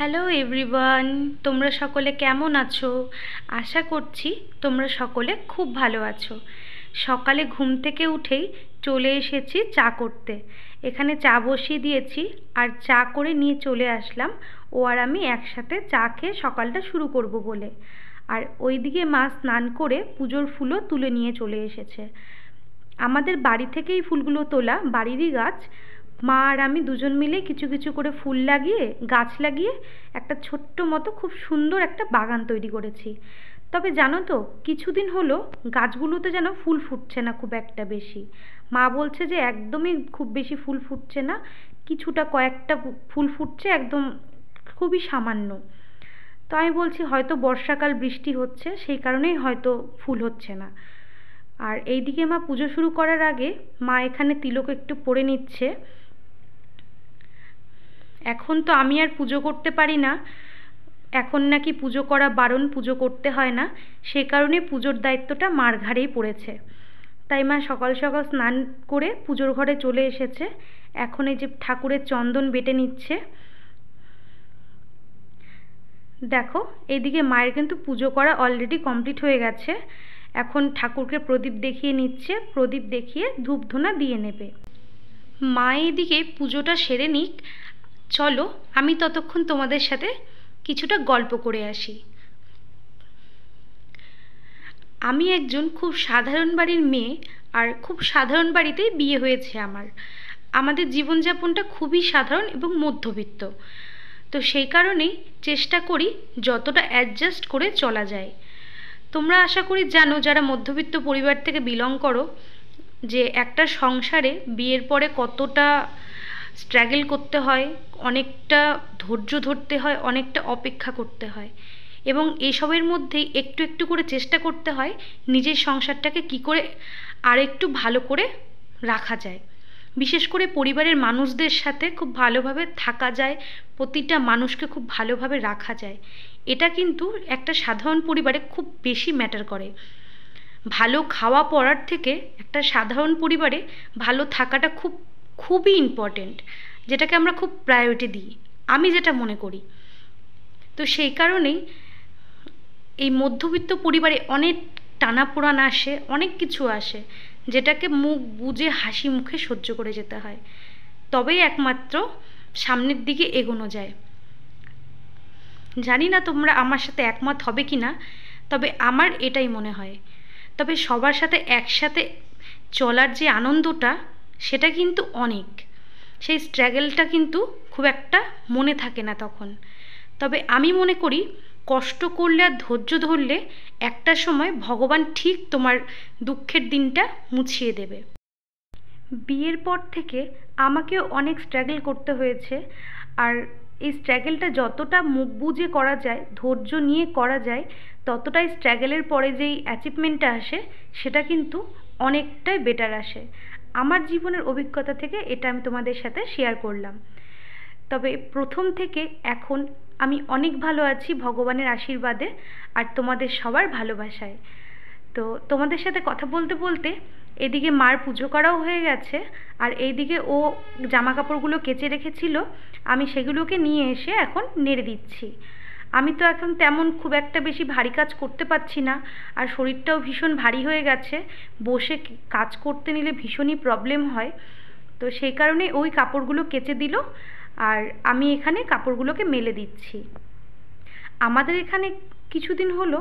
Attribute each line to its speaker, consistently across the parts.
Speaker 1: Hello everyone, তোমরা সকলে কেমন আছো? আশা করছি তোমরা সকলে খুব ভালো আছো। সকালে ঘুম থেকে উঠেই চলে এসেছি চা করতে। এখানে চা বসিয়ে দিয়েছি আর চা করে নিয়ে চলে আসলাম। ও আর আমি একসাথে চা খেয়ে সকালটা শুরু করব বলে। আর ওইদিকে মা স্নান করে পুজোর ফুলও তুলে নিয়ে চলে এসেছে। আমাদের বাড়ি থেকেই ফুলগুলো তোলা, বাড়িরই গাছ। মা আর আমি দুজন মিলে কিছু কিছু করে ফুল লাগিয়ে, গাছ লাগিয়ে একটা ছোট্ট মতো খুব সুন্দর একটা বাগান তৈরি করেছি। তবে জানো তো, কিছুদিন হলো গাছগুলোতে যেন ফুল ফুটছে না খুব একটা বেশি। মা বলছে যে একদমই খুব বেশি ফুল ফুটছে না, কিছুটা কয়েকটা ফুল ফুটছে, একদম খুবই সামান্য। তো আমি বলছি হয়তো বর্ষাকাল, বৃষ্টি হচ্ছে, সেই কারণেই হয়তো ফুল হচ্ছে না। আর এইদিকে মা পুজো শুরু করার আগে মা এখানে তিলক একটু পরে নিচ্ছে। এখন তো আমি আর পুজো করতে পারি না, এখন নাকি পুজো করা বারণ, পুজো করতে হয় না, সে কারণে পুজোর দায়িত্বটা মার ঘাড়েই পড়েছে। তাই মা সকাল সকাল স্নান করে পুজোর ঘরে চলে এসেছে। এখন এই যে ঠাকুরের চন্দন বেটে নিচ্ছে। দেখো, এইদিকে মায়ের কিন্তু পুজো করা অলরেডি কমপ্লিট হয়ে গেছে। এখন ঠাকুরকে প্রদীপ দেখিয়ে নিচ্ছে, প্রদীপ দেখিয়ে ধূপ ধুনা দিয়ে নেবে। মা এইদিকে পুজোটা সেরে নিক, চলো আমি ততক্ষণ তোমাদের সাথে কিছুটা গল্প করে আসি। আমি একজন খুব সাধারণ বাড়ির মেয়ে, আর খুব সাধারণ বাড়িতেই বিয়ে হয়েছে আমার। আমাদের জীবনযাপনটা খুবই সাধারণ এবং মধ্যবিত্ত। তো সেই কারণেই চেষ্টা করি যতটা অ্যাডজাস্ট করে চলা যায়। তোমরা আশা করি জানো, যারা মধ্যবিত্ত পরিবার থেকে বিলং করো, যে একটা সংসারে বিয়ের পরে কতটা স্ট্রাগল করতে হয়, অনেকটা ধৈর্য ধরতে হয়, অনেকটা অপেক্ষা করতে হয়, এবং এসবের মধ্যেই একটু একটু করে চেষ্টা করতে হয় নিজের সংসারটাকে কী করে আর একটু ভালো করে রাখা যায়। বিশেষ করে পরিবারের মানুষদের সাথে খুব ভালোভাবে থাকা যায়, প্রতিটা মানুষকে খুব ভালোভাবে রাখা যায়। এটা কিন্তু একটা সাধারণ পরিবারে খুব বেশি ম্যাটার করে। ভালো খাওয়া পড়ার থেকে একটা সাধারণ পরিবারে ভালো থাকাটা খুবই ইম্পর্টেন্ট, যেটাকে আমরা খুব প্রায়োরিটি দিই, আমি যেটা মনে করি। তো সেই কারণেই এই মধ্যবিত্ত পরিবারে অনেক টানাপোড়ান আসে, অনেক কিছু আসে, যেটাকে মুখ বুজে হাসি মুখে সহ্য করে যেতে হয়, তবেই একমাত্র সামনের দিকে এগোনো যায়। জানি না তোমরা আমার সাথে একমত হবে কি না, তবে আমার এটাই মনে হয়। তবে সবার সাথে একসাথে চলার যে আনন্দটা, সেটা কিন্তু অনেক, সেই স্ট্রাগলটা কিন্তু খুব একটা মনে থাকে না তখন। তবে আমি মনে করি কষ্ট করলে আর ধৈর্য ধরলে একটা সময় ভগবান ঠিক তোমার দুঃখের দিনটা মুছিয়ে দেবে। বিয়ের পর থেকে আমাকেও অনেক স্ট্রাগল করতে হয়েছে। আর এই স্ট্রাগলটা যতটা মুখ বুজে করা যায়, ধৈর্য নিয়ে করা যায়, ততটাই স্ট্রাগলের পরে যেই অ্যাচিভমেন্টটা আসে, সেটা কিন্তু অনেকটাই বেটার আসে। আমার জীবনের অভিজ্ঞতা থেকে এটা আমি তোমাদের সাথে শেয়ার করলাম। তবে প্রথম থেকে এখন আমি অনেক ভালো আছি ভগবানের আশীর্বাদে আর তোমাদের সবার ভালোবাসায়। তো তোমাদের সাথে কথা বলতে বলতে এদিকে মার পুজো করাও হয়ে গেছে, আর এইদিকে ও জামা কাপড়গুলো কেচে রেখেছিল, আমি সেগুলোকে নিয়ে এসে এখন নেড়ে দিচ্ছি। আমি তো এখন তেমন খুব একটা বেশি ভারী কাজ করতে পারছি না, আর শরীরটাও ভীষণ ভারী হয়ে গেছে, বসে কাজ করতে নিলে ভীষণই প্রবলেম হয়। তো সেই কারণে ওই কাপড়গুলো কেচে দিল, আর আমি এখানে কাপড়গুলোকে মেলে দিচ্ছি। আমাদের এখানে কিছুদিন হলো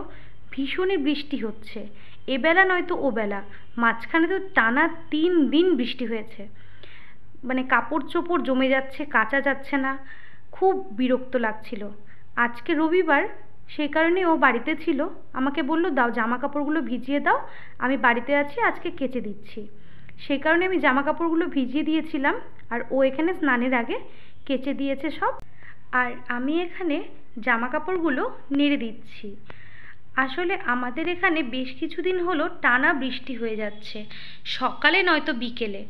Speaker 1: ভীষণই বৃষ্টি হচ্ছে, এবেলা নয়তো ওবেলা, মাঝখানে তো টানা 3 দিন বৃষ্টি হয়েছে। মানে কাপড় চোপড় জমে যাচ্ছে, কাচা যাচ্ছে না, খুব বিরক্ত লাগছিল। আজকে রবিবার, সেই কারণে ও বাড়িতে ছিল, আমাকে বলল দাও জামা কাপড়গুলো ভিজিয়ে দাও, আমি বাড়িতে আছি, আজকে কেচে দিচ্ছি। সেই কারণে আমি জামা কাপড়গুলো ভিজিয়ে দিয়েছিলাম, আর ও এখানে স্নানের আগে কেচে দিয়েছে সব, আর আমি এখানে জামা কাপড়গুলো নেড়ে দিচ্ছি। আসলে আমাদের এখানে বেশ কিছুদিন হলো টানা বৃষ্টি হয়ে যাচ্ছে, সকালে নয়তো বিকেলে,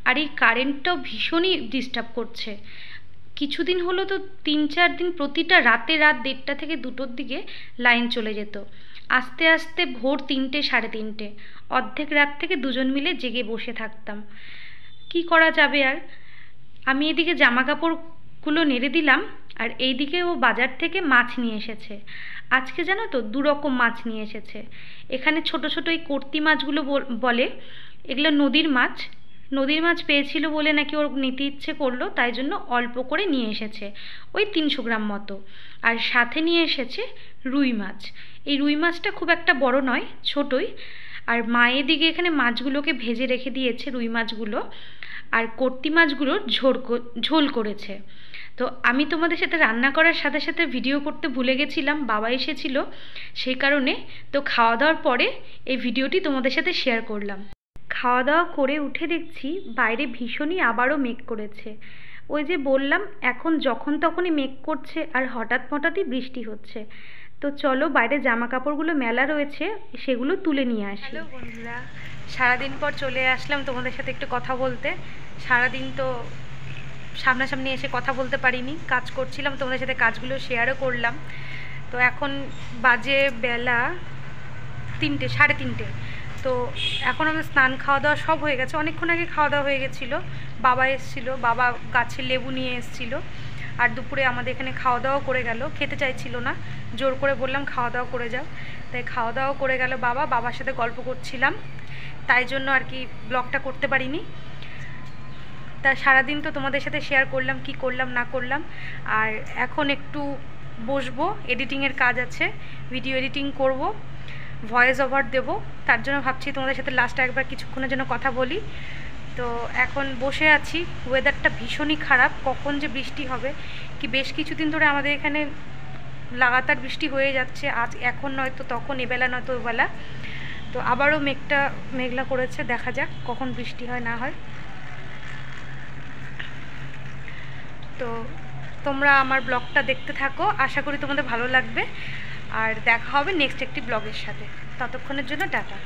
Speaker 1: আর এই কারেন্টটাও ভীষণই ডিস্টার্ব করছে। কিছুদিন হলো তো 3-4 দিন প্রতিটা রাতে রাত 1:30 থেকে 2টোর দিকে লাইন চলে যেত, আস্তে আস্তে ভোর 3টে, 3:30, অর্ধেক রাত থেকে দুজন মিলে জেগে বসে থাকতাম। কি করা যাবে আর। আমি এদিকে জামা কাপড়গুলো নেড়ে দিলাম, আর এইদিকে ও বাজার থেকে মাছ নিয়ে এসেছে। আজকে জানো তো 2 রকম মাছ নিয়ে এসেছে। এখানে ছোট ছোট এই কর্তি মাছগুলো বলে, এগুলো নদীর মাছ। নদীর মাছ পেয়েছিল বলে নাকি ওর নিতে ইচ্ছে করলো, তাই জন্য অল্প করে নিয়ে এসেছে, ওই 300 গ্রাম মতো। আর সাথে নিয়ে এসেছে রুই মাছ। এই রুই মাছটা খুব একটা বড় নয়, ছোটই। আর মায়ের দিকে এখানে মাছগুলোকে ভেজে রেখে দিয়েছে, রুই মাছগুলো, আর কর্তি মাছগুলোর ঝোল করেছে। তো আমি তোমাদের সাথে রান্না করার সাথে সাথে ভিডিও করতে ভুলে গেছিলাম, বাবা এসেছিল সেই কারণে। তো খাওয়া দাওয়ার পরে এই ভিডিওটি তোমাদের সাথে শেয়ার করলাম। খাওয়া দাওয়া করে উঠে দেখছি বাইরে ভীষণই আবারও মেঘ করেছে। ওই যে বললাম, এখন যখন তখনই মেঘ করছে আর হঠাৎই বৃষ্টি হচ্ছে। তো চলো বাইরে জামা কাপড়গুলো মেলা রয়েছে, সেগুলো তুলে নিয়ে আসি। হ্যালো বন্ধুরা, সারাদিন পর চলে আসলাম তোমাদের সাথে একটু কথা বলতে। সারাদিন তো সামনাসামনি এসে কথা বলতে পারিনি, কাজ করছিলাম, তোমাদের সাথে কাজগুলো শেয়ারও করলাম। তো এখন বাজে বেলা 3টে, 3:30। তো এখন আমার স্নান খাওয়া দাওয়া সব হয়ে গেছে, অনেকক্ষণ আগে খাওয়া দাওয়া হয়ে গেছিলো। বাবা এসেছিলো, বাবা গাছের লেবু নিয়ে এসেছিলো। আর দুপুরে আমাদের এখানে খাওয়া দাওয়া করে গেল, খেতে চাইছিল না, জোর করে বললাম খাওয়া দাওয়া করে যাও, তাই খাওয়া দাওয়া করে গেল। বাবার সাথে গল্প করছিলাম, তাই জন্য আর কি ব্লগটা করতে পারিনি। তা সারাদিন তো তোমাদের সাথে শেয়ার করলাম কি করলাম না করলাম। আর এখন একটু বসবো, এডিটিংয়ের কাজ আছে, ভিডিও এডিটিং করব, ভয়েস ওভার দেবো। তার জন্য ভাবছি তোমাদের সাথে লাস্টে একবার কিছুক্ষণের জন্য কথা বলি। তো এখন বসে আছি, ওয়েদারটা ভীষণই খারাপ, কখন যে বৃষ্টি হবে কি। বেশ কিছুদিন ধরে আমাদের এখানে লাগাতার বৃষ্টি হয়ে যাচ্ছে, আজ এখন নয়তো তখন, এবেলা নয়তো ওবেলা। তো আবারও মেঘলা করেছে, দেখা যাক কখন বৃষ্টি হয় না হয়। তো তোমরা আমার ব্লগটা দেখতে থাকো, আশা করি তোমাদের ভালো লাগবে। আর দেখা হবে নেক্সট একটি ব্লগের সাথে, ততক্ষণের জন্য টাটা।